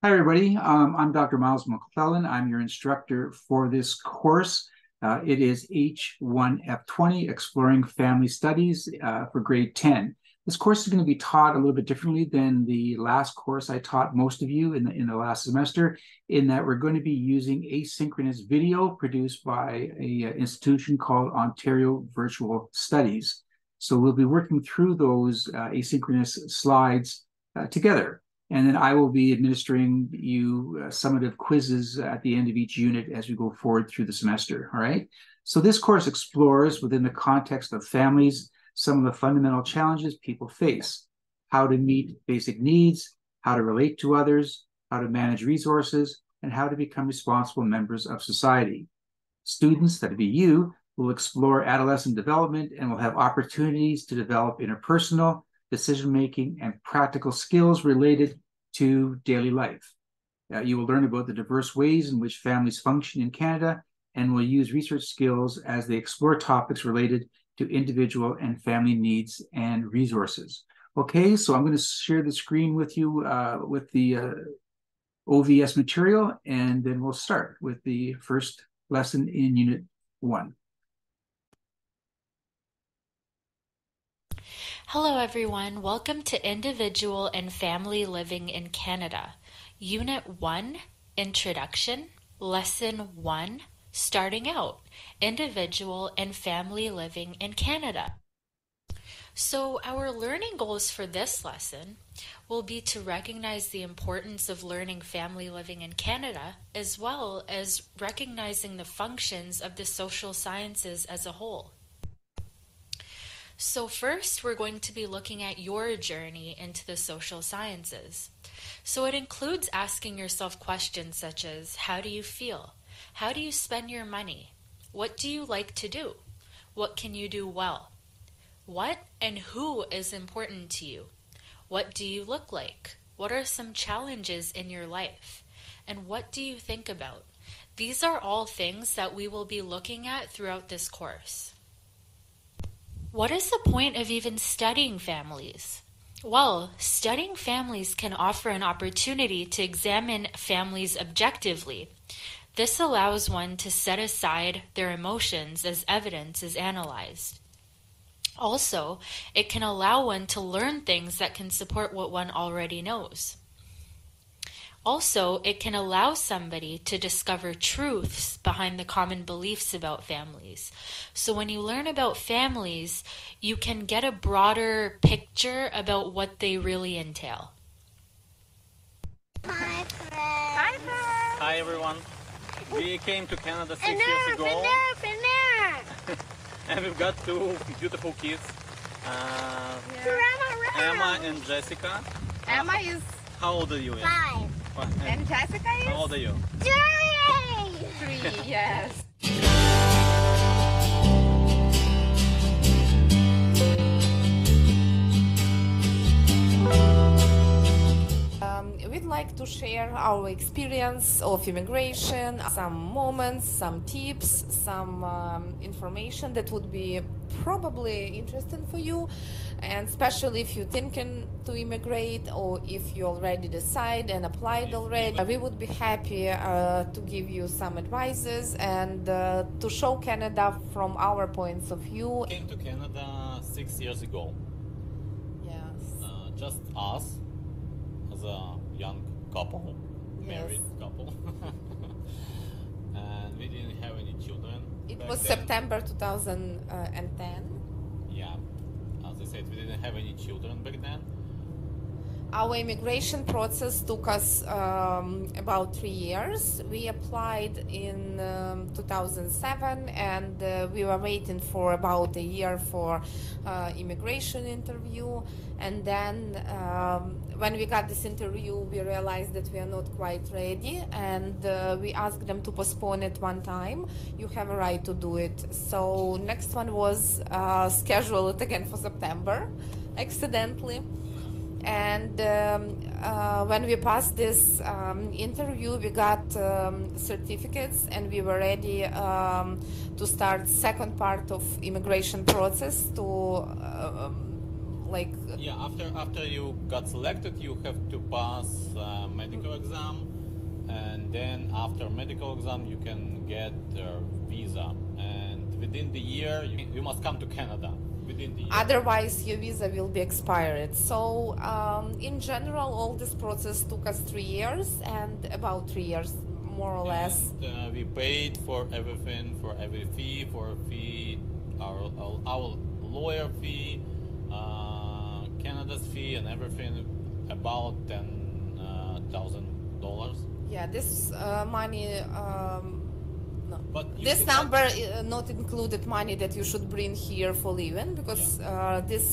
Hi, everybody. I'm Dr. Miles McClellan. I'm your instructor for this course. It is H1F20, Exploring Family Studies for grade 10. This course is going to be taught a little bit differently than the last course I taught most of you in the last semester, in that we're going to be using asynchronous video produced by an institution called Ontario Virtual Studies. So we'll be working through those asynchronous slides together. And then I will be administering you summative quizzes at the end of each unit as we go forward through the semester, all right? So this course explores, within the context of families, some of the fundamental challenges people face: how to meet basic needs, how to relate to others, how to manage resources, and how to become responsible members of society. Students, that'd be you, will explore adolescent development and will have opportunities to develop interpersonal, decision-making, and practical skills related to daily life. You will learn about the diverse ways in which families function in Canada and will use research skills as they explore topics related to individual and family needs and resources. Okay, so I'm going to share the screen with you with the OVS material, and then we'll start with the first lesson in Unit 1. Hello everyone, welcome to Individual and Family Living in Canada. Unit 1, Introduction, Lesson 1, Starting Out, Individual and Family Living in Canada. So our learning goals for this lesson will be to recognize the importance of learning family living in Canada, as well as recognizing the functions of the social sciences as a whole. So first, we're going to be looking at your journey into the social sciences. So it includes asking yourself questions such as, how do you feel? How do you spend your money? What do you like to do? What can you do well? What and who is important to you? What do you look like? What are some challenges in your life? And what do you think about? These are all things that we will be looking at throughout this course. What is the point of even studying families? Well, studying families can offer an opportunity to examine families objectively. This allows one to set aside their emotions as evidence is analyzed. Also, it can allow one to learn things that can support what one already knows. Also, it can allow somebody to discover truths behind the common beliefs about families. So when you learn about families, you can get a broader picture about what they really entail. Hi, friends. Hi, friends. Hi, everyone. We came to Canada 6 years ago. And we've got two beautiful kids. Emma and Jessica. Emma is How old are you? 5. And Jessica is? How old are you? 3, yes. We'd like to share our experience of immigration, some moments, some tips, some information that would be probably interesting for you, and especially if you're thinking to immigrate or if you already decide and applied already. We would be happy to give you some advices and to show Canada from our points of view. We came to Canada 6 years ago. Yes. Just us as a young couple, married couple. And we didn't have any children. It back was then. September 2010. Yeah, as I said, we didn't have any children back then. Our immigration process took us about 3 years. We applied in 2007 and we were waiting for about a year for immigration interview. And then when we got this interview, we realized that we are not quite ready, and we asked them to postpone it one time. You have a right to do it. So next one was scheduled again for September, accidentally. And when we passed this interview, we got certificates, and we were ready to start second part of immigration process to like Yeah, after you got selected, you have to pass medical exam, and then after medical exam, you can get a visa. And within the year, you must come to Canada. Within the year. otherwise your visa will be expired. So in general, all this process took us 3 years, and about 3 years more or less. And, we paid for everything, for every fee, our lawyer fee, Canada's fee, and everything, about $10,000. Yeah, this money, no. But you This should number not included money that you should bring here for living, because this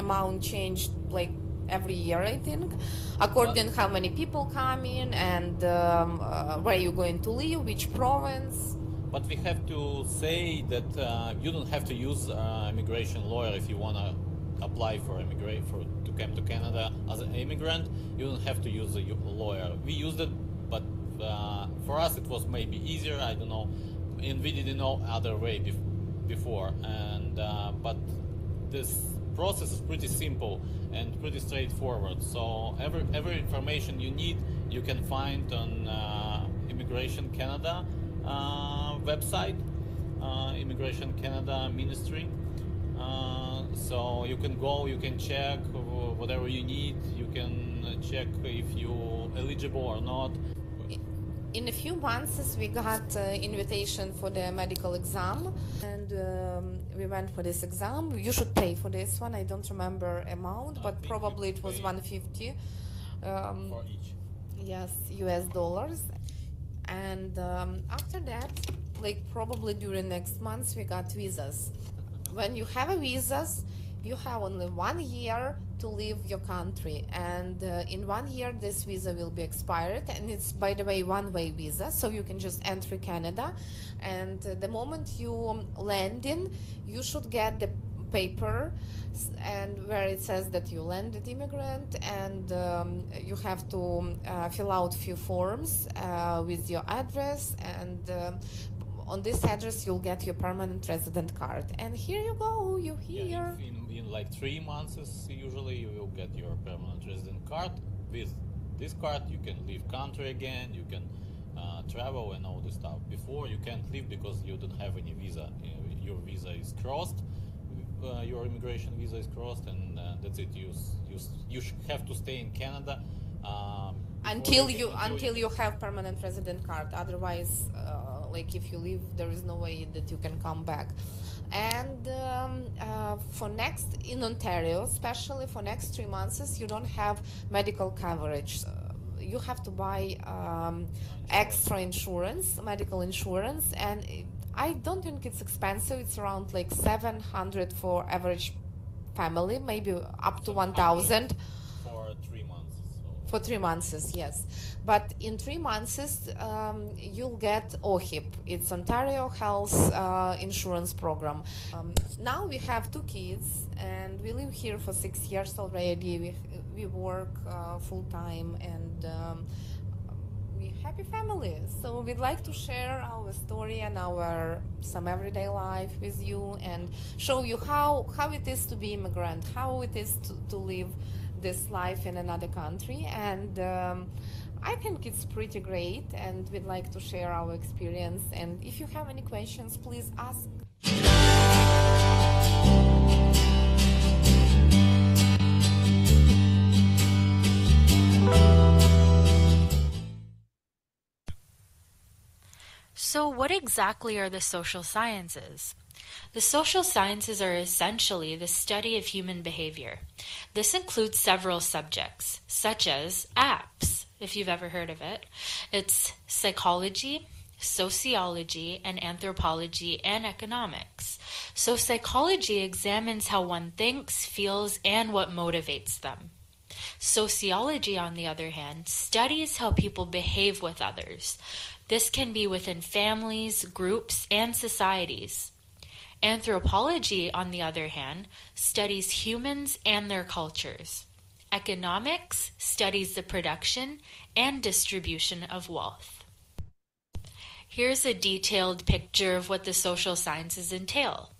amount changed like every year, I think, according how many people come in and where you're going to live, which province. But we have to say that you don't have to use immigration lawyer if you want to apply to come to Canada as an immigrant. You don't have to use a lawyer. We used it, but for us it was maybe easier. I don't know, and we didn't know other way before. And but this process is pretty simple and pretty straightforward. So every information you need, you can find on Immigration Canada website, Immigration Canada Ministry. So you can go, you can check whatever you need, you can check if you're eligible or not. In a few months we got invitation for the medical exam, and we went for this exam. You should pay for this one. I don't remember amount, but probably it was 150 For each. yes, US dollars. And after that, like probably during next months, we got visas. When you have a visas, you have only 1 year to leave your country, and in 1 year this visa will be expired, and it's, by the way, one-way visa, so you can just enter Canada, and the moment you land in, you should get the paper and where it says that you landed immigrant, and you have to fill out few forms with your address, and on this address you'll get your permanent resident card, and here you go, you're here. Yeah, in like 3 months usually you will get your permanent resident card. With this card you can leave country again, you can travel and all this stuff. Before you can't leave because you don't have any visa. Your visa is crossed, your immigration visa is crossed, and that's it. You have to stay in Canada until you have permanent resident card. Otherwise, like if you leave, there is no way that you can come back. And for next, in Ontario, especially for next 3 months, you don't have medical coverage. You have to buy extra insurance, medical insurance, and I don't think it's expensive. It's around like 700 for average family, maybe up to 1,000. For 3 months. So. For 3 months, yes. But in 3 months, you'll get OHIP. It's Ontario Health Insurance Program. Now we have 2 kids, and we live here for 6 years already. We work full time, and we happy family. So we'd like to share our story and our some everyday life with you, and show you how it is to be immigrant, how it is to live this life in another country. And I think it's pretty great, and we'd like to share our experience. And if you have any questions, please ask. So, what exactly are the social sciences? The social sciences are essentially the study of human behavior. This includes several subjects, such as APS, if you've ever heard of it. It's psychology, sociology, and anthropology, and economics. So psychology examines how one thinks, feels, and what motivates them. Sociology, on the other hand, studies how people behave with others. This can be within families, groups, and societies. Anthropology, on the other hand, studies humans and their cultures. Economics studies the production and distribution of wealth. Here's a detailed picture of what the social sciences entail.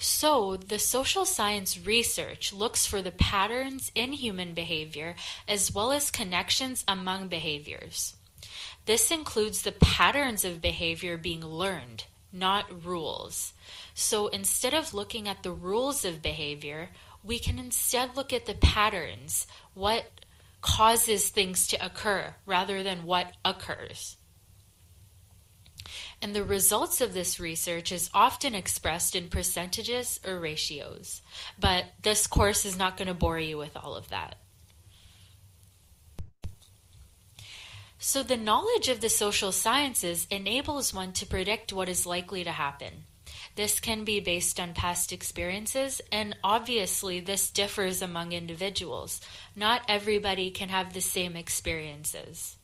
So, the social science research looks for the patterns in human behavior as well as connections among behaviors. This includes the patterns of behavior being learned, not rules. So, instead of looking at the rules of behavior, we can instead look at the patterns, what causes things to occur rather than what occurs. And the results of this research is often expressed in percentages or ratios. But this course is not going to bore you with all of that. So the knowledge of the social sciences enables one to predict what is likely to happen. This can be based on past experiences, and obviously this differs among individuals. Not everybody can have the same experiences.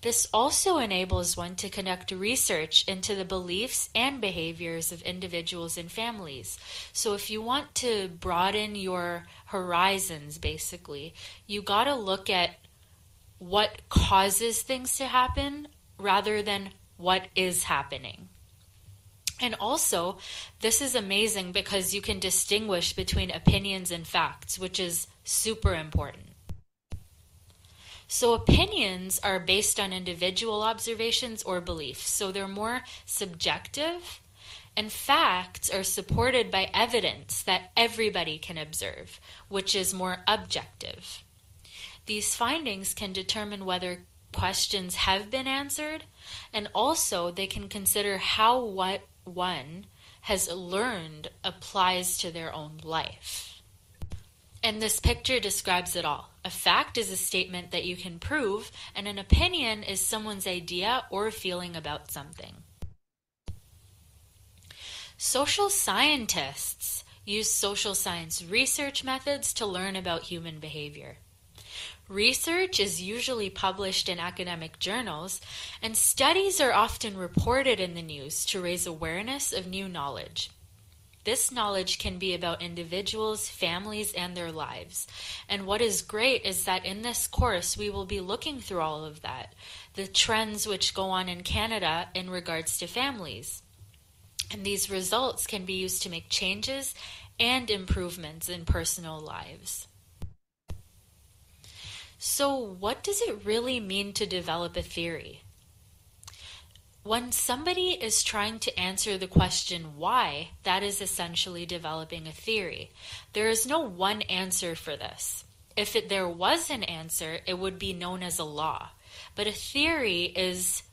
This also enables one to conduct research into the beliefs and behaviors of individuals and families. So if you want to broaden your horizons, basically, you got to look at what causes things to happen rather than what is happening. And also, this is amazing because you can distinguish between opinions and facts, which is super important. So opinions are based on individual observations or beliefs, so they're more subjective, and facts are supported by evidence that everybody can observe, which is more objective. These findings can determine whether questions have been answered, and also they can consider how what one has learned applies to their own life. And this picture describes it all. A fact is a statement that you can prove, and an opinion is someone's idea or feeling about something. Social scientists use social science research methods to learn about human behavior. Research is usually published in academic journals, and studies are often reported in the news to raise awareness of new knowledge. This knowledge can be about individuals, families, and their lives. And what is great is that in this course, we will be looking through all of that, the trends which go on in Canada in regards to families. And these results can be used to make changes and improvements in personal lives. So what does it really mean to develop a theory? When somebody is trying to answer the question why, that is essentially developing a theory. There is no one answer for this. If there was an answer, it would be known as a law. But a theory is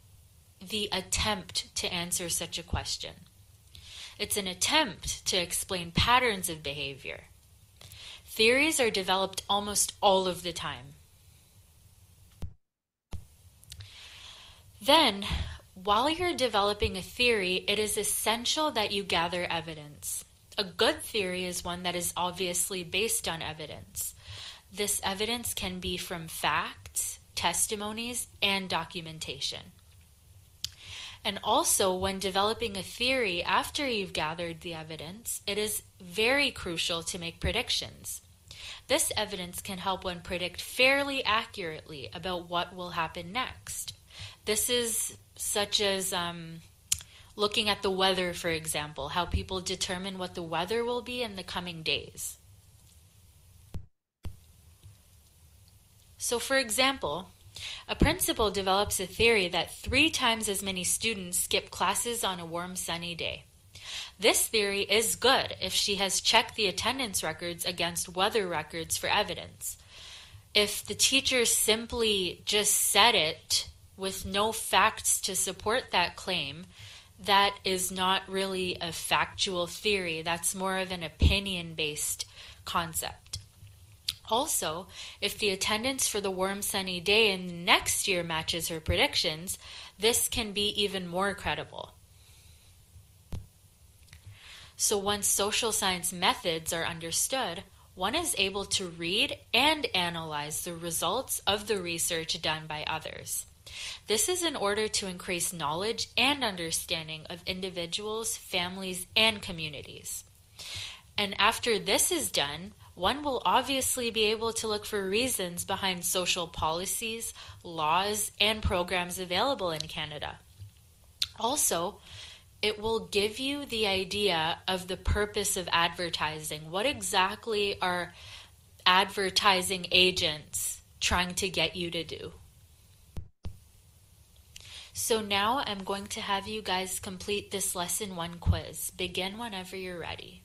the attempt to answer such a question. It's an attempt to explain patterns of behavior. Theories are developed almost all of the time. Then, while you're developing a theory, it is essential that you gather evidence. A good theory is one that is obviously based on evidence. This evidence can be from facts, testimonies, and documentation. And also, when developing a theory after you've gathered the evidence, it is very crucial to make predictions. This evidence can help one predict fairly accurately about what will happen next. This is such as looking at the weather, for example, how people determine what the weather will be in the coming days. So, for example, a principal develops a theory that 3 times as many students skip classes on a warm, sunny day. This theory is good if she has checked the attendance records against weather records for evidence. If the teacher simply just said it with no facts to support that claim, that is not really a factual theory. That's more of an opinion-based concept. Also, if the attendance for the warm sunny day in next year matches her predictions, this can be even more credible. So once social science methods are understood, one is able to read and analyze the results of the research done by others. This is in order to increase knowledge and understanding of individuals, families, and communities. And after this is done, one will obviously be able to look for reasons behind social policies, laws, and programs available in Canada. Also, It will give you the idea of the purpose of advertising. What exactly are advertising agents trying to get you to do? So now I'm going to have you guys complete this lesson 1 quiz. Begin whenever you're ready.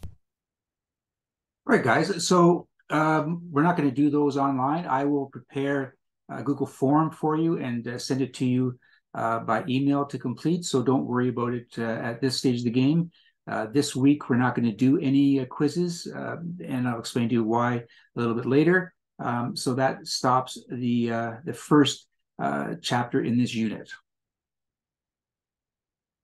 All right, guys. So we're not going to do those online. I will prepare a Google form for you and send it to you by email to complete. So don't worry about it at this stage of the game. This week, we're not going to do any quizzes, and I'll explain to you why a little bit later. So that stops the first chapter in this unit.